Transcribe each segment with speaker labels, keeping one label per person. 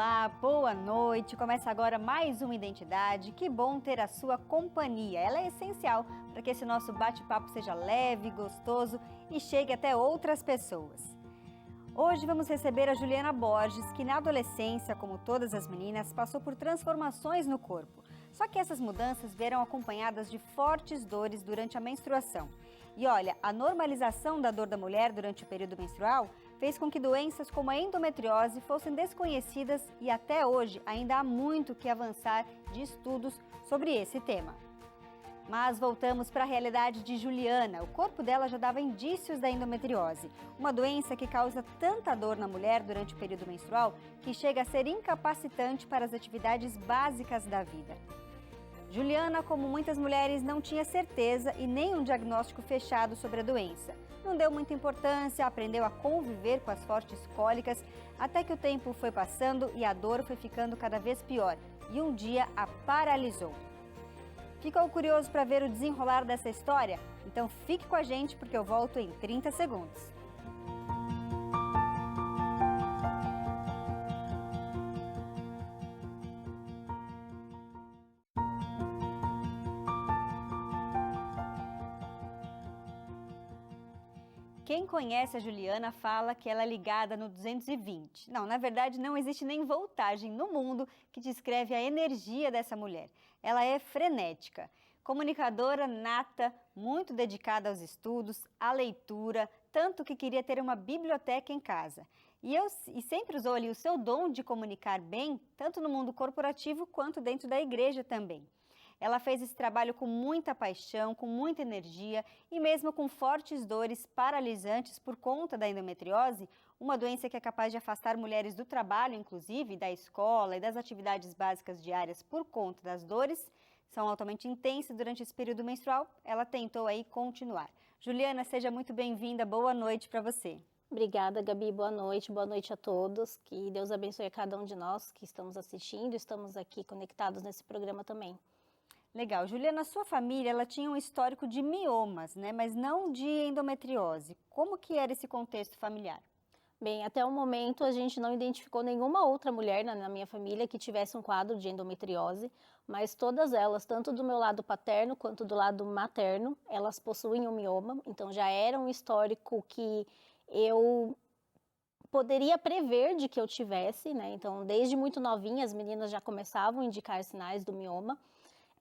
Speaker 1: Olá, boa noite. Começa agora mais uma Identidade. Que bom ter a sua companhia. Ela é essencial para que esse nosso bate-papo seja leve, gostoso e chegue até outras pessoas. Hoje vamos receber a Juliana Borges, que na adolescência, como todas as meninas, passou por transformações no corpo. Só que essas mudanças vieram acompanhadas de fortes dores durante a menstruação. E olha, a normalização da dor da mulher durante o período menstrual fez com que doenças como a endometriose fossem desconhecidas e até hoje ainda há muito que avançar de estudos sobre esse tema. Mas voltamos para a realidade de Juliana. O corpo dela já dava indícios da endometriose, uma doença que causa tanta dor na mulher durante o período menstrual que chega a ser incapacitante para as atividades básicas da vida. Juliana, como muitas mulheres, não tinha certeza e nem um diagnóstico fechado sobre a doença. Não deu muita importância, aprendeu a conviver com as fortes cólicas, até que o tempo foi passando e a dor foi ficando cada vez pior e um dia a paralisou. Ficou curioso para ver o desenrolar dessa história? Então fique com a gente porque eu volto em 30 segundos. Quem conhece a Juliana fala que ela é ligada no 220. Não, na verdade não existe nem voltagem no mundo que descreve a energia dessa mulher. Ela é frenética, comunicadora nata, muito dedicada aos estudos, à leitura, tanto que queria ter uma biblioteca em casa. E sempre usou ali o seu dom de comunicar bem, tanto no mundo corporativo quanto dentro da igreja também. Ela fez esse trabalho com muita paixão, com muita energia e mesmo com fortes dores paralisantes por conta da endometriose, uma doença que é capaz de afastar mulheres do trabalho, inclusive, da escola e das atividades básicas diárias por conta das dores, são altamente intensas durante esse período menstrual, ela tentou aí continuar. Juliana, seja muito bem-vinda, boa noite para você.
Speaker 2: Obrigada, Gabi, boa noite a todos, que Deus abençoe a cada um de nós que estamos assistindo, estamos aqui conectados nesse programa também.
Speaker 1: Legal. Juliana, sua família, ela tinha um histórico de miomas, né? Mas não de endometriose. Como que era esse contexto familiar?
Speaker 2: Bem, até o momento a gente não identificou nenhuma outra mulher na minha família que tivesse um quadro de endometriose, mas todas elas, tanto do meu lado paterno quanto do lado materno, elas possuem um mioma, então já era um histórico que eu poderia prever de que eu tivesse, né? Então, desde muito novinha, as meninas já começavam a indicar sinais do mioma.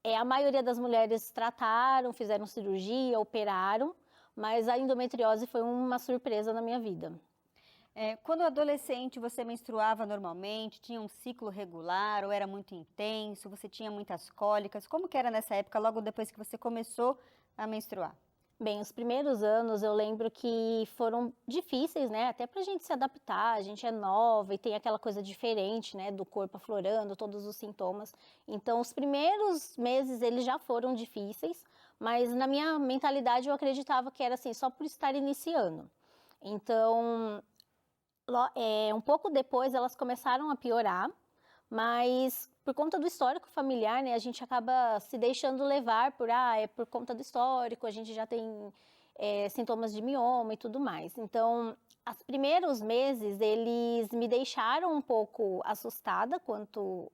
Speaker 2: A maioria das mulheres trataram, fizeram cirurgia, operaram, mas a endometriose foi uma surpresa na minha vida.
Speaker 1: Quando adolescente, você menstruava normalmente, tinha um ciclo regular ou era muito intenso, você tinha muitas cólicas? Como que era nessa época, logo depois que você começou a menstruar?
Speaker 2: Bem, os primeiros anos eu lembro que foram difíceis, né? Até pra gente se adaptar, a gente é nova e tem aquela coisa diferente, né? Do corpo aflorando, todos os sintomas. Então, os primeiros meses eles já foram difíceis, mas na minha mentalidade eu acreditava que era assim, só por estar iniciando. Então, um pouco depois elas começaram a piorar, mas por conta do histórico familiar, né, a gente acaba se deixando levar é por conta do histórico, a gente já tem sintomas de mioma e tudo mais. Então, os primeiros meses, eles me deixaram um pouco assustada quanto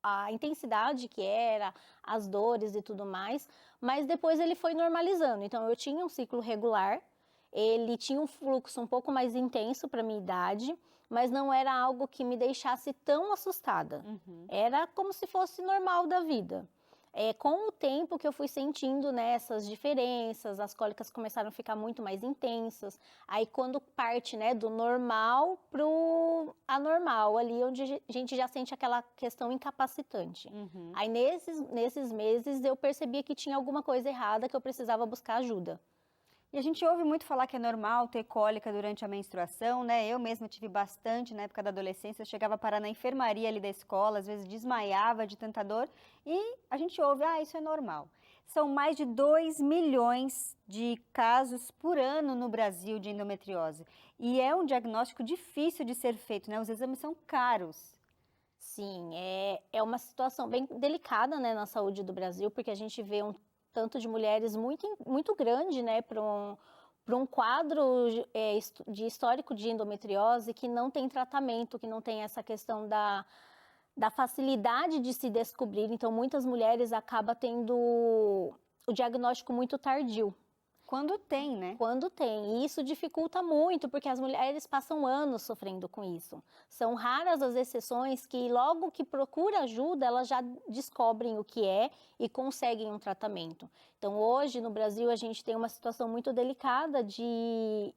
Speaker 2: à intensidade que era, as dores e tudo mais, mas depois ele foi normalizando. Então, eu tinha um ciclo regular, ele tinha um fluxo um pouco mais intenso para minha idade, mas não era algo que me deixasse tão assustada. Era como se fosse normal da vida. Com o tempo que eu fui sentindo, né, essas diferenças, as cólicas começaram a ficar muito mais intensas. Aí quando parte, né, do normal pro anormal, ali onde a gente já sente aquela questão incapacitante. Aí nesses meses eu percebia que tinha alguma coisa errada, que eu precisava buscar ajuda.
Speaker 1: E a gente ouve muito falar que é normal ter cólica durante a menstruação, né? Eu mesma tive bastante na época da adolescência, eu chegava a parar na enfermaria ali da escola, às vezes desmaiava de tanta dor, e a gente ouve, isso é normal. São mais de 2 milhões de casos por ano no Brasil de endometriose, e é um diagnóstico difícil de ser feito, né? Os exames são caros.
Speaker 2: Sim, é uma situação bem delicada, né, na saúde do Brasil, porque a gente vê um tanto de mulheres muito grande, né, para para um quadro de histórico de endometriose que não tem tratamento, que não tem essa questão da facilidade de se descobrir. Então, muitas mulheres acabam tendo o diagnóstico muito tardio.
Speaker 1: Quando tem, né?
Speaker 2: Quando tem. E isso dificulta muito, porque as mulheres passam anos sofrendo com isso. São raras as exceções que, logo que procura ajuda, elas já descobrem o que é e conseguem um tratamento. Então, hoje, no Brasil, a gente tem uma situação muito delicada de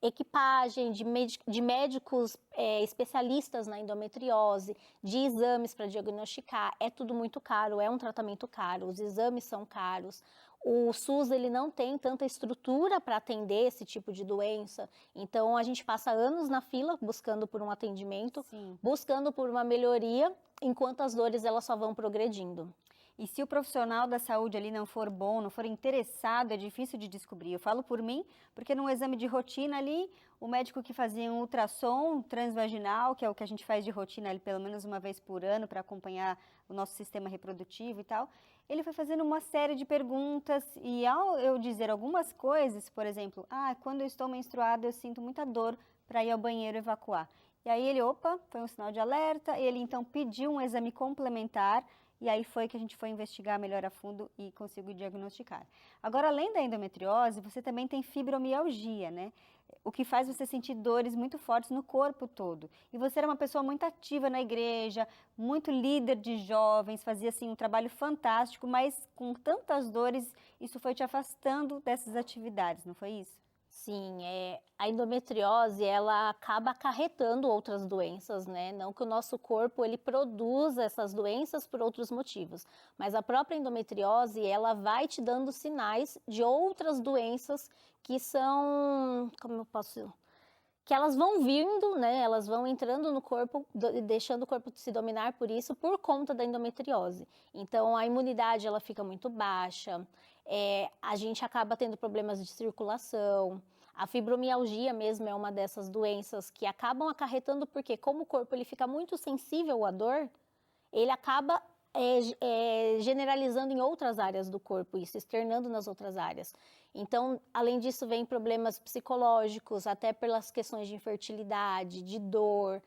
Speaker 2: equipagem, de médicos especialistas na endometriose, de exames para diagnosticar. É tudo muito caro, é um tratamento caro, os exames são caros. O SUS ele não tem tanta estrutura para atender esse tipo de doença, então a gente passa anos na fila buscando por um atendimento,
Speaker 1: Sim.
Speaker 2: buscando por uma melhoria, enquanto as dores elas só vão progredindo.
Speaker 1: E se o profissional da saúde ali não for bom, não for interessado, é difícil de descobrir. Eu falo por mim, porque num exame de rotina ali, o médico que fazia um ultrassom transvaginal, que é o que a gente faz de rotina ali pelo menos uma vez por ano para acompanhar o nosso sistema reprodutivo e tal, ele foi fazendo uma série de perguntas e ao eu dizer algumas coisas, por exemplo, quando eu estou menstruada eu sinto muita dor para ir ao banheiro evacuar. E aí ele, opa, foi um sinal de alerta, ele então pediu um exame complementar. E aí foi que a gente foi investigar melhor a fundo e conseguiu diagnosticar. Agora, além da endometriose, você também tem fibromialgia, né? O que faz você sentir dores muito fortes no corpo todo. E você era uma pessoa muito ativa na igreja, muito líder de jovens, fazia assim um trabalho fantástico, mas com tantas dores, isso foi te afastando dessas atividades, não foi isso?
Speaker 2: Sim, a endometriose, ela acaba acarretando outras doenças, né? Não que o nosso corpo, ele produza essas doenças por outros motivos, mas a própria endometriose, ela vai te dando sinais de outras doenças que são, como eu posso, que elas vão vindo, né? Elas vão entrando no corpo, deixando o corpo se dominar por isso, por conta da endometriose. Então, a imunidade, ela fica muito baixa, a gente acaba tendo problemas de circulação. A fibromialgia mesmo é uma dessas doenças que acabam acarretando, porque como o corpo ele fica muito sensível à dor, ele acaba generalizando em outras áreas do corpo e se externando nas outras áreas. Então, além disso, vem problemas psicológicos, até pelas questões de infertilidade, de dor,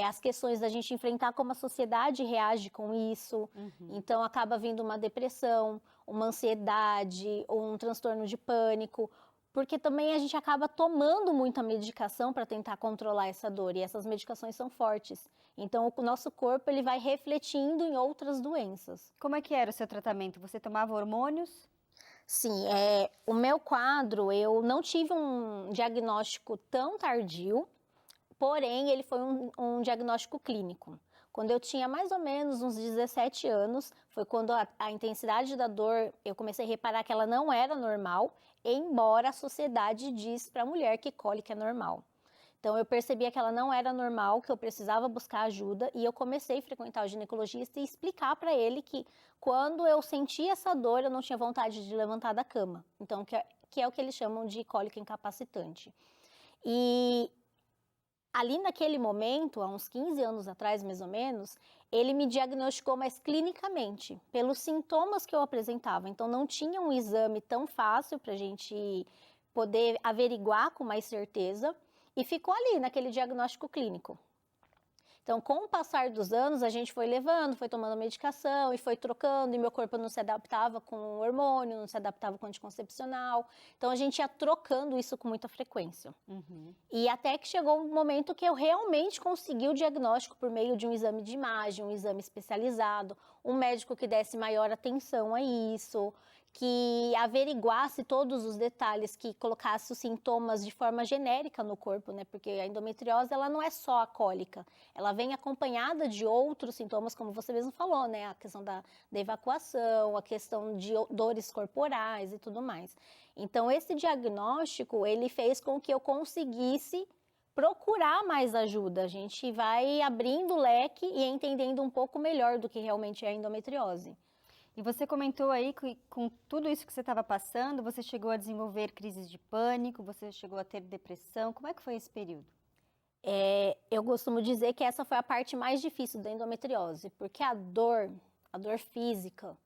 Speaker 2: as questões da gente enfrentar como a sociedade reage com isso. Então, acaba vindo uma depressão, uma ansiedade, ou um transtorno de pânico, porque também a gente acaba tomando muita medicação para tentar controlar essa dor, e essas medicações são fortes. Então, o nosso corpo ele vai refletindo em outras doenças.
Speaker 1: Como é que era o seu tratamento? Você tomava hormônios?
Speaker 2: Sim, o meu quadro, eu não tive um diagnóstico tão tardio, porém, ele foi um diagnóstico clínico. Quando eu tinha mais ou menos uns 17 anos, foi quando a intensidade da dor, eu comecei a reparar que ela não era normal, embora a sociedade diz para a mulher que cólica é normal. Então, eu percebia que ela não era normal, que eu precisava buscar ajuda, e eu comecei a frequentar o ginecologista e explicar para ele que quando eu sentia essa dor, eu não tinha vontade de levantar da cama. Então, que é o que eles chamam de cólica incapacitante. E ali naquele momento, há uns 15 anos atrás, mais ou menos, ele me diagnosticou mais clinicamente, pelos sintomas que eu apresentava. Então, não tinha um exame tão fácil para a gente poder averiguar com mais certeza, e ficou ali, naquele diagnóstico clínico. Então, com o passar dos anos, a gente foi levando, foi tomando medicação e foi trocando, e meu corpo não se adaptava com o hormônio, não se adaptava com o anticoncepcional. Então, a gente ia trocando isso com muita frequência. E até que chegou um momento que eu realmente consegui o diagnóstico por meio de um exame de imagem, um exame especializado, um médico que desse maior atenção a isso, que averiguasse todos os detalhes, que colocasse os sintomas de forma genérica no corpo, né? Porque a endometriose, ela não é só a cólica, ela vem acompanhada de outros sintomas, como você mesmo falou, né? A questão da evacuação, a questão de dores corporais e tudo mais. Então, esse diagnóstico, ele fez com que eu conseguisse procurar mais ajuda. A gente vai abrindo o leque e entendendo um pouco melhor do que realmente é a endometriose.
Speaker 1: E você comentou aí que com tudo isso que você estava passando, você chegou a desenvolver crises de pânico, você chegou a ter depressão. Como é que foi esse período?
Speaker 2: Eu costumo dizer que essa foi a parte mais difícil da endometriose, porque a dor física,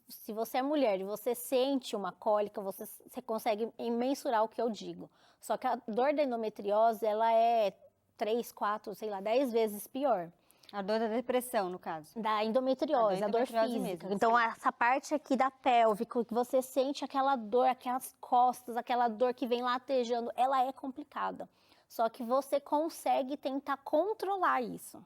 Speaker 2: se você é mulher e você sente uma cólica, você consegue mensurar o que eu digo. Só que a dor da endometriose, ela é 3, 4, sei lá, 10 vezes pior.
Speaker 1: A dor da depressão, no caso.
Speaker 2: Da endometriose, a dor
Speaker 1: endometriose
Speaker 2: física.
Speaker 1: mesmo,
Speaker 2: Então,
Speaker 1: sim.
Speaker 2: essa parte aqui da pélvica, que você sente aquela dor, aquelas costas, aquela dor que vem latejando, ela é complicada. Só que você consegue tentar controlar isso.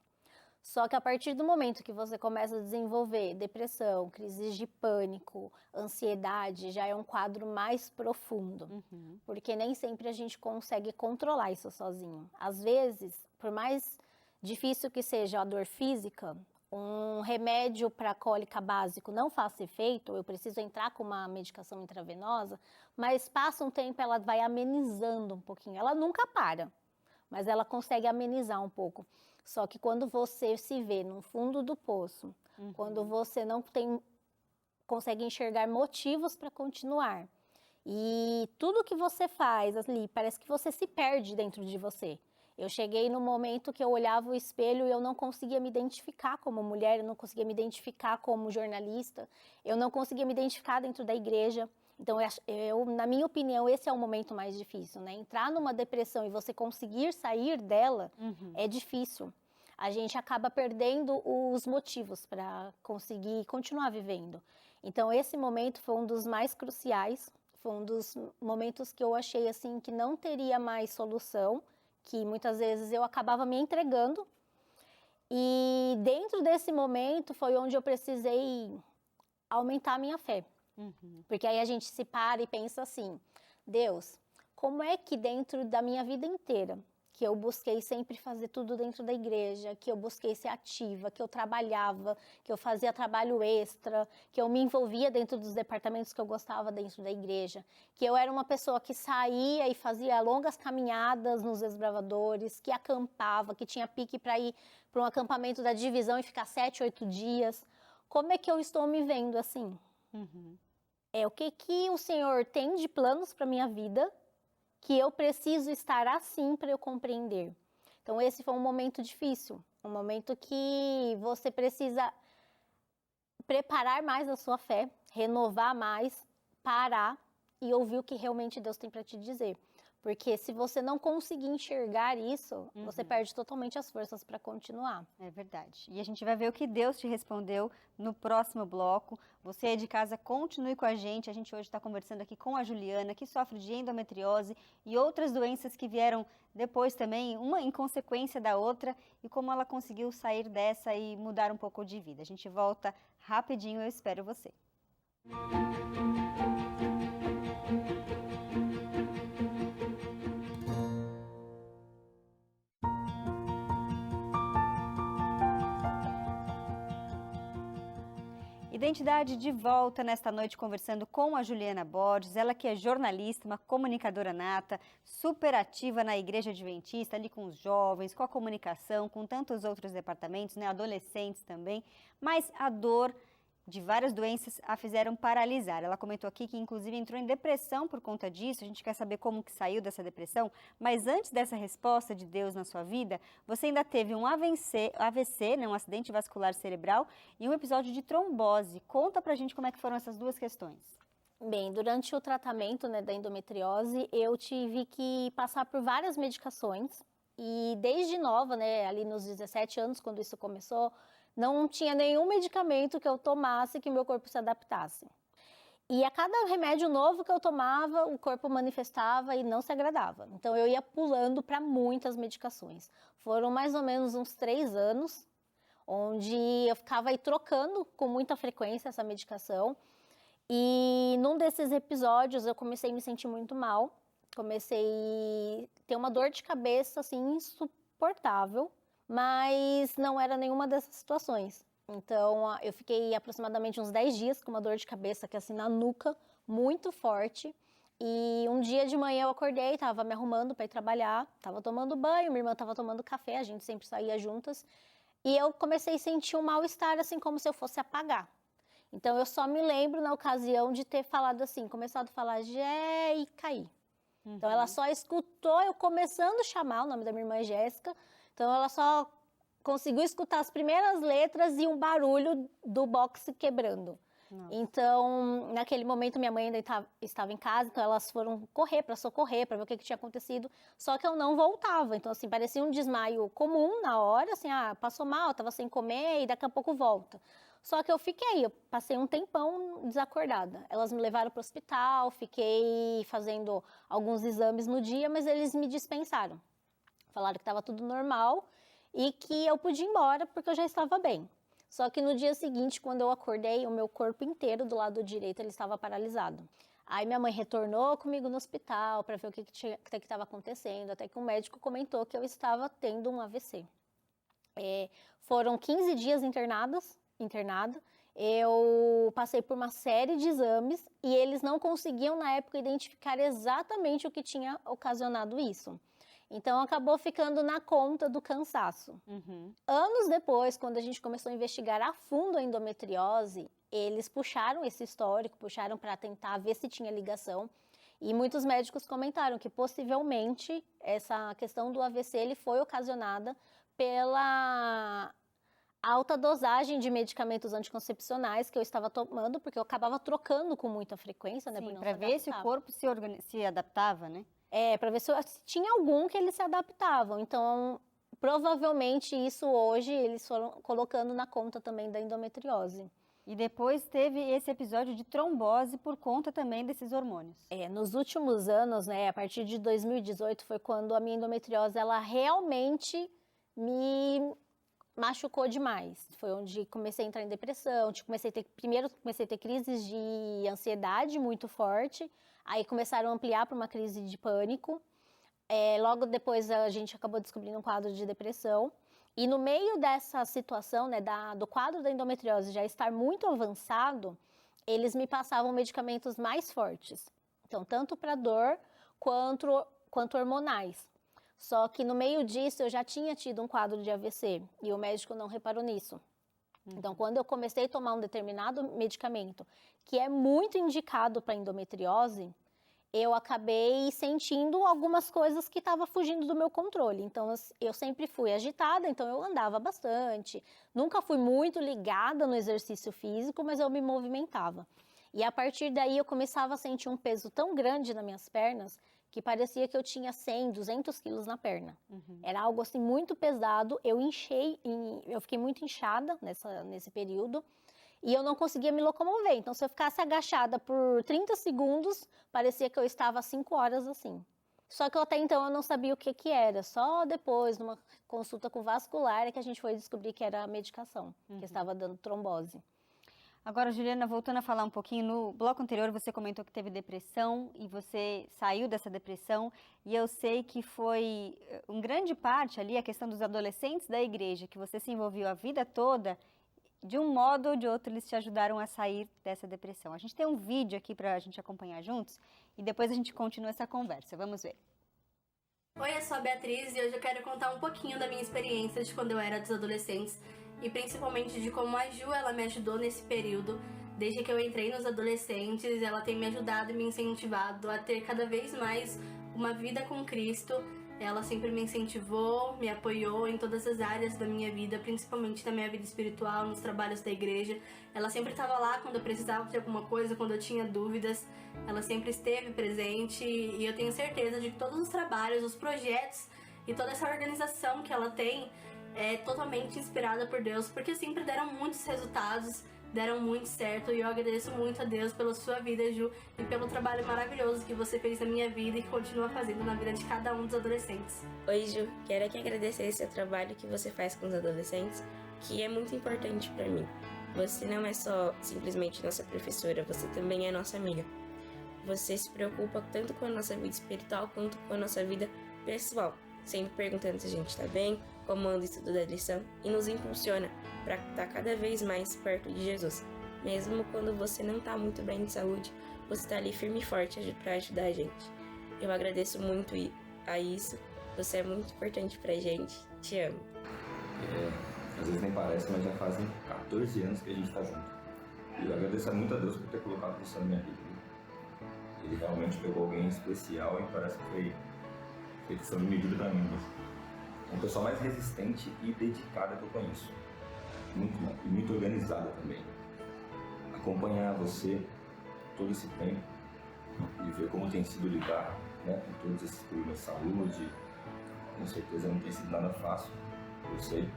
Speaker 2: Só que a partir do momento que você começa a desenvolver depressão, crises de pânico, ansiedade, já é um quadro mais profundo. Porque nem sempre a gente consegue controlar isso sozinho. Às vezes, por mais difícil que seja a dor física, um remédio para cólica básico não faça efeito, eu preciso entrar com uma medicação intravenosa, mas passa um tempo, ela vai amenizando um pouquinho. Ela nunca para, mas ela consegue amenizar um pouco. Só que quando você se vê no fundo do poço, quando você não consegue enxergar motivos para continuar, e tudo que você faz ali, parece que você se perde dentro de você. Eu cheguei no momento que eu olhava o espelho e eu não conseguia me identificar como mulher, eu não conseguia me identificar como jornalista, eu não conseguia me identificar dentro da igreja. Então, na minha opinião, esse é o momento mais difícil, né? Entrar numa depressão e você conseguir sair dela é difícil. A gente acaba perdendo os motivos para conseguir continuar vivendo. Então, esse momento foi um dos mais cruciais, foi um dos momentos que eu achei assim que não teria mais solução, que muitas vezes eu acabava me entregando. E dentro desse momento foi onde eu precisei aumentar a minha fé. Porque aí a gente se para e pensa assim, Deus, como é que dentro da minha vida inteira, que eu busquei sempre fazer tudo dentro da igreja, que eu busquei ser ativa, que eu trabalhava, que eu fazia trabalho extra, que eu me envolvia dentro dos departamentos que eu gostava dentro da igreja, que eu era uma pessoa que saía e fazia longas caminhadas nos desbravadores, que acampava, que tinha pique para ir para um acampamento da divisão e ficar 7, 8 dias. Como é que eu estou me vendo assim? O que o Senhor tem de planos para minha vida que eu preciso estar assim para eu compreender. Então, esse foi um momento difícil, um momento que você precisa preparar mais a sua fé, renovar mais, parar e ouvir o que realmente Deus tem para te dizer. Porque se você não conseguir enxergar isso, você perde totalmente as forças para continuar.
Speaker 1: É verdade. E a gente vai ver o que Deus te respondeu no próximo bloco. Você aí de casa, continue com a gente. A gente hoje está conversando aqui com a Juliana, que sofre de endometriose e outras doenças que vieram depois também, uma em consequência da outra, e como ela conseguiu sair dessa e mudar um pouco de vida. A gente volta rapidinho, eu espero você. Identidade de volta nesta noite conversando com a Juliana Borges, ela que é jornalista, uma comunicadora nata, super ativa na Igreja Adventista, ali com os jovens, com a comunicação, com tantos outros departamentos, né, adolescentes também, mas a dor de várias doenças a fizeram paralisar. Ela comentou aqui que inclusive entrou em depressão por conta disso, a gente quer saber como que saiu dessa depressão, mas antes dessa resposta de Deus na sua vida, você ainda teve um AVC, né, um acidente vascular cerebral e um episódio de trombose. Conta pra gente como é que foram essas duas questões.
Speaker 2: Bem, durante o tratamento, né, da endometriose, eu tive que passar por várias medicações e desde nova, né, ali nos 17 anos, quando isso começou, não tinha nenhum medicamento que eu tomasse que meu corpo se adaptasse. E a cada remédio novo que eu tomava, o corpo manifestava e não se agradava. Então, eu ia pulando para muitas medicações. Foram mais ou menos uns 3 anos, onde eu ficava aí trocando com muita frequência essa medicação. E num desses episódios, eu comecei a me sentir muito mal. Comecei a ter uma dor de cabeça, assim, insuportável. Mas não era nenhuma dessas situações. Então, eu fiquei aproximadamente uns 10 dias com uma dor de cabeça aqui assim na nuca, muito forte. E um dia de manhã eu acordei, estava me arrumando para ir trabalhar, estava tomando banho, minha irmã estava tomando café, a gente sempre saía juntas. E eu comecei a sentir um mal-estar, assim, como se eu fosse apagar. Então, eu só me lembro na ocasião de ter falado assim, começado a falar Gé e caí. Então, ela só escutou eu começando a chamar, o nome da minha irmã é Jéssica. Então, ela só conseguiu escutar as primeiras letras e um barulho do boxe quebrando.
Speaker 1: Nossa.
Speaker 2: Então, naquele momento, minha mãe ainda estava em casa, então elas foram correr para socorrer, para ver o que tinha acontecido, só que eu não voltava. Então, assim, parecia um desmaio comum na hora, assim, passou mal, estava sem comer e daqui a pouco volta. Só que eu passei um tempão desacordada. Elas me levaram para o hospital, fiquei fazendo alguns exames no dia, mas eles me dispensaram. Falaram que estava tudo normal e que eu podia ir embora porque eu já estava bem. Só que no dia seguinte, quando eu acordei, o meu corpo inteiro do lado direito ele estava paralisado. Aí minha mãe retornou comigo no hospital para ver o que estava acontecendo, até que um médico comentou que eu estava tendo um AVC. Foram 15 dias internada. Eu passei por uma série de exames e eles não conseguiam, na época, identificar exatamente o que tinha ocasionado isso. Então, acabou ficando na conta do cansaço. Anos depois, quando a gente começou a investigar a fundo a endometriose, eles puxaram esse histórico, puxaram para tentar ver se tinha ligação. E muitos médicos comentaram que, possivelmente, essa questão do AVC ele foi ocasionada pela alta dosagem de medicamentos anticoncepcionais que eu estava tomando, porque eu acabava trocando com muita frequência, né?
Speaker 1: Sim, para ver se o corpo se adaptava, né?
Speaker 2: Para ver se tinha algum que eles se adaptavam. Então, provavelmente isso hoje eles foram colocando na conta também da endometriose.
Speaker 1: E depois teve esse episódio de trombose por conta também desses hormônios.
Speaker 2: Nos últimos anos, né, a partir de 2018 foi quando a minha endometriose ela realmente me machucou demais. Foi onde comecei a entrar em depressão, primeiro comecei a ter crises de ansiedade muito forte, aí começaram a ampliar para uma crise de pânico. Logo depois a gente acabou descobrindo um quadro de depressão. E no meio dessa situação, né, do quadro da endometriose já estar muito avançado, eles me passavam medicamentos mais fortes. Então, tanto para dor quanto hormonais. Só que no meio disso eu já tinha tido um quadro de AVC e o médico não reparou nisso. Então, quando eu comecei a tomar um determinado medicamento que é muito indicado para endometriose, eu acabei sentindo algumas coisas que estavam fugindo do meu controle. Então, eu sempre fui agitada, então eu andava bastante. Nunca fui muito ligada no exercício físico, mas eu me movimentava. E a partir daí eu começava a sentir um peso tão grande nas minhas pernas que parecia que eu tinha 100, 200 quilos na perna. Era algo assim muito pesado, eu fiquei muito inchada nesse período e eu não conseguia me locomover. Então, se eu ficasse agachada por 30 segundos, parecia que eu estava 5 horas assim. Só que até então eu não sabia o que era. Só depois, numa consulta com vascular, é que a gente foi descobrir que era a medicação, que estava dando trombose.
Speaker 1: Agora, Juliana, voltando a falar um pouquinho, no bloco anterior você comentou que teve depressão e você saiu dessa depressão e eu sei que foi em grande parte ali a questão dos adolescentes da igreja, que você se envolveu a vida toda, de um modo ou de outro eles te ajudaram a sair dessa depressão. A gente tem um vídeo aqui para a gente acompanhar juntos e depois a gente continua essa conversa. Vamos ver.
Speaker 3: Oi, eu sou a Beatriz e hoje eu quero contar um pouquinho da minha experiência de quando eu era dos adolescentes e principalmente de como a Ju ela me ajudou nesse período. Desde que eu entrei nos adolescentes, ela tem me ajudado e me incentivado a ter cada vez mais uma vida com Cristo. Ela sempre me incentivou, me apoiou em todas as áreas da minha vida, principalmente na minha vida espiritual, nos trabalhos da igreja. Ela sempre estava lá quando eu precisava de alguma coisa, quando eu tinha dúvidas. Ela sempre esteve presente e eu tenho certeza de que todos os trabalhos, os projetos e toda essa organização que ela tem é totalmente inspirada por Deus, porque sempre deram muitos resultados, deram muito certo, e eu agradeço muito a Deus pela sua vida, Ju, e pelo trabalho maravilhoso que você fez na minha vida e que continua fazendo na vida de cada um dos adolescentes.
Speaker 4: Oi, Ju, quero aqui agradecer esse trabalho que você faz com os adolescentes, que é muito importante para mim. Você não é só simplesmente nossa professora, você também é nossa amiga. Você se preocupa tanto com a nossa vida espiritual quanto com a nossa vida pessoal, sempre perguntando se a gente está bem, como anda o estudo da lição, e nos impulsiona para estar cada vez mais perto de Jesus. Mesmo quando você não está muito bem de saúde, você está ali firme e forte para ajudar a gente. Eu agradeço muito a isso, você é muito importante pra gente, te amo.
Speaker 5: Às vezes nem parece, mas já fazem 14 anos que a gente tá junto. E eu agradeço muito a Deus por ter colocado você na minha vida. Ele realmente pegou alguém especial e parece que foi feito sob medida pra mim. É uma pessoa mais resistente e dedicada que eu conheço. Muito organizada também. acompanhar você todo esse tempo e ver como tem sido lidar, né, com todos esses problemas de saúde. Com certeza não tem sido nada fácil, eu sei,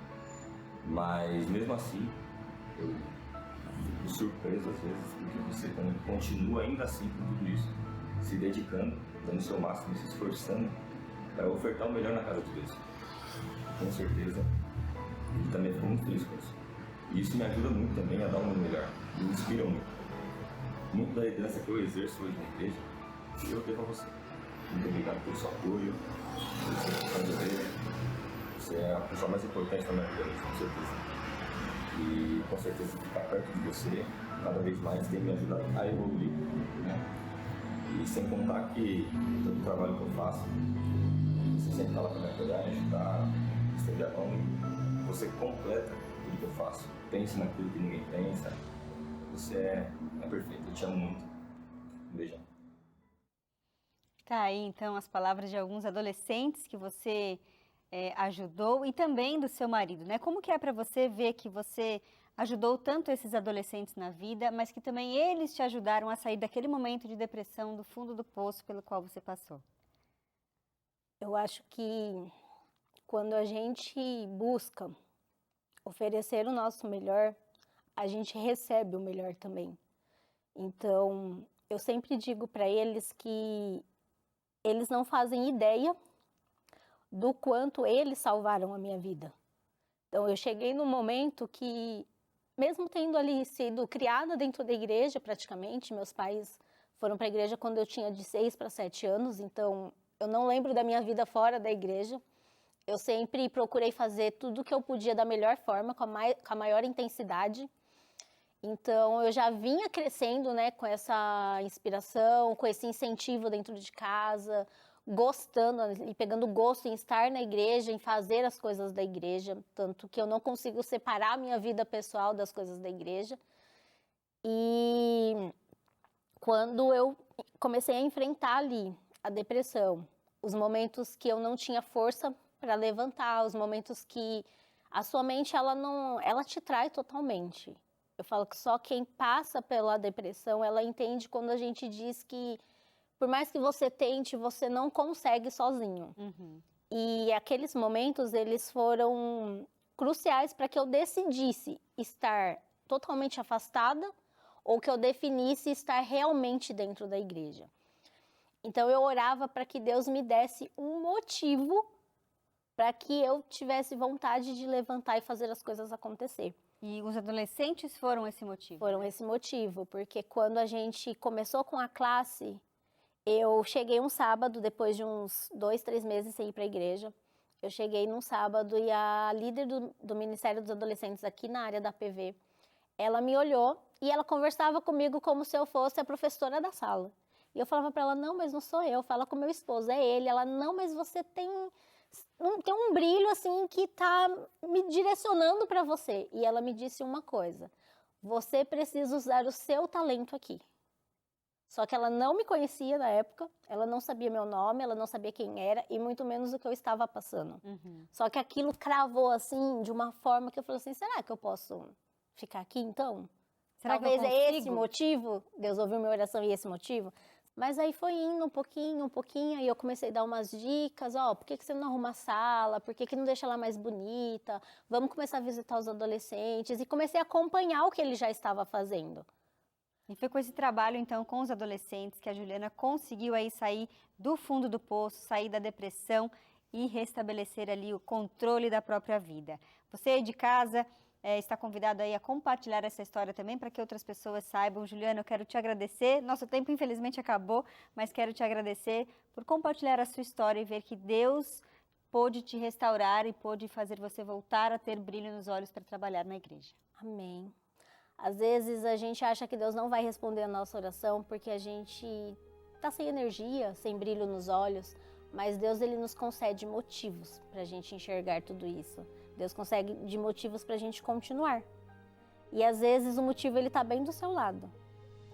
Speaker 5: mas mesmo assim eu fico surpreso às vezes porque você continua ainda assim com tudo isso, se dedicando, dando o seu máximo, se esforçando para ofertar o melhor na casa de Deus. Com certeza, ele também ficou muito feliz com isso. E isso me ajuda muito também a dar um melhor, me inspira muito. Muito da liderança que eu exerço hoje na igreja, eu devo a você. Muito obrigado pelo seu apoio, pelo seu companheiro. Você é a pessoa mais importante na minha vida, com certeza. E com certeza ficar perto de você cada vez mais tem me ajudado a evoluir, né? E sem contar que todo o trabalho que eu faço, você sempre está lá para me apoiar, me ajudar, estender a mão, e você completa tudo que eu faço. Pense naquilo que ninguém pensa. Você é perfeito, eu te amo muito. Um beijão.
Speaker 1: Tá aí então as palavras de alguns adolescentes que você ajudou e também do seu marido, né? Como que é para você ver que você ajudou tanto esses adolescentes na vida, mas que também eles te ajudaram a sair daquele momento de depressão, do fundo do poço pelo qual você passou?
Speaker 2: Eu acho que quando a gente busca oferecer o nosso melhor, a gente recebe o melhor também. Então, eu sempre digo para eles que eles não fazem ideia do quanto eles salvaram a minha vida. Então, eu cheguei num momento que, mesmo tendo ali sido criada dentro da igreja praticamente, meus pais foram para a igreja quando eu tinha de 6 para 7 anos, então eu não lembro da minha vida fora da igreja. Eu sempre procurei fazer tudo o que eu podia da melhor forma, com a maior intensidade. Então, eu já vinha crescendo, né, com essa inspiração, com esse incentivo dentro de casa, gostando e pegando gosto em estar na igreja, em fazer as coisas da igreja, tanto que eu não consigo separar a minha vida pessoal das coisas da igreja. E quando eu comecei a enfrentar ali a depressão, os momentos que eu não tinha força para levantar, os momentos que a sua mente ela te trai totalmente. Eu falo que só quem passa pela depressão, ela entende quando a gente diz que por mais que você tente, você não consegue sozinho.
Speaker 1: Uhum.
Speaker 2: E aqueles momentos, eles foram cruciais para que eu decidisse estar totalmente afastada ou que eu definisse estar realmente dentro da igreja. Então, eu orava para que Deus me desse um motivo para que eu tivesse vontade de levantar e fazer as coisas acontecer.
Speaker 1: E os adolescentes foram esse motivo?
Speaker 2: Foram esse motivo, porque quando a gente começou com a classe, eu cheguei um sábado, depois de uns 2, 3 meses sem ir para a igreja. Eu cheguei num sábado e a líder do Ministério dos Adolescentes aqui na área da PV, ela me olhou e ela conversava comigo como se eu fosse a professora da sala. E eu falava para ela, não, mas não sou eu, fala com meu esposo, é ele. Ela, não, mas você tem um brilho assim que tá me direcionando para você. E ela me disse uma coisa, você precisa usar o seu talento aqui. Só que ela não me conhecia na época, ela não sabia meu nome, ela não sabia quem era e muito menos o que eu estava passando.
Speaker 1: Uhum.
Speaker 2: Só que aquilo cravou assim, de uma forma que eu falei assim, será que eu posso ficar aqui então?
Speaker 1: Será
Speaker 2: Talvez
Speaker 1: que eu
Speaker 2: é esse
Speaker 1: consigo?
Speaker 2: motivo, Deus ouviu minha oração e esse motivo. Mas aí foi indo um pouquinho, aí eu comecei a dar umas dicas, por que você não arruma a sala? Por que não deixa ela mais bonita? Vamos começar a visitar os adolescentes. E comecei a acompanhar o que ele já estava fazendo.
Speaker 1: E foi com esse trabalho, então, com os adolescentes, que a Juliana conseguiu aí sair do fundo do poço, sair da depressão e restabelecer ali o controle da própria vida. Você aí de casa está convidado aí a compartilhar essa história também para que outras pessoas saibam. Juliana, eu quero te agradecer. Nosso tempo, infelizmente, acabou, mas quero te agradecer por compartilhar a sua história e ver que Deus pôde te restaurar e pôde fazer você voltar a ter brilho nos olhos para trabalhar na igreja.
Speaker 2: Amém. Às vezes a gente acha que Deus não vai responder a nossa oração porque a gente está sem energia, sem brilho nos olhos, mas Deus ele nos concede motivos para a gente enxergar tudo isso. Deus consegue de motivos para a gente continuar. E às vezes o motivo ele está bem do seu lado.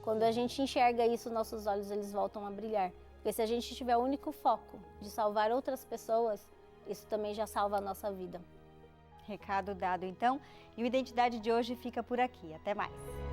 Speaker 2: Quando a gente enxerga isso, nossos olhos eles voltam a brilhar. Porque se a gente tiver o único foco de salvar outras pessoas, isso também já salva a nossa vida.
Speaker 1: Recado dado, então. E o Identidade de hoje fica por aqui. Até mais.